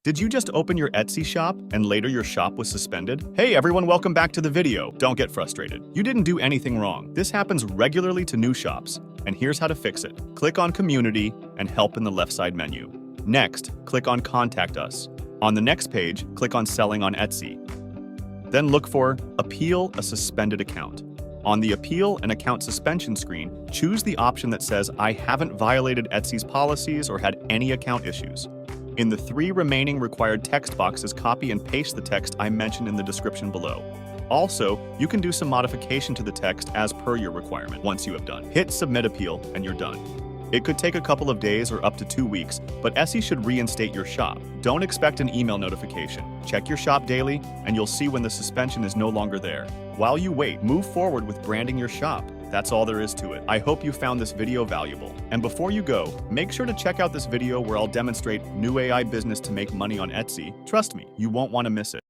Did you just open your Etsy shop and later your shop was suspended? Hey everyone, welcome back to the video. Don't get frustrated. You didn't do anything wrong. This happens regularly to new shops, and here's how to fix it. Click on Community and Help in the left side menu. Next, click on Contact Us. On the next page, click on Selling on Etsy. Then look for Appeal a Suspended Account. On the Appeal an Account Suspension screen, choose the option that says I haven't violated Etsy's policies or had any account issues. In the 3 remaining required text boxes, copy and paste the text I mentioned in the description below. Also, you can do some modification to the text as per your requirement. Once you have done, hit Submit Appeal and you're done. It could take a couple of days or up to 2 weeks, but Etsy should reinstate your shop. Don't expect an email notification. Check your shop daily, and you'll see when the suspension is no longer there. While you wait, move forward with branding your shop. That's all there is to it. I hope you found this video valuable. And before you go, make sure to check out this video where I'll demonstrate new AI business to make money on Etsy. Trust me, you won't want to miss it.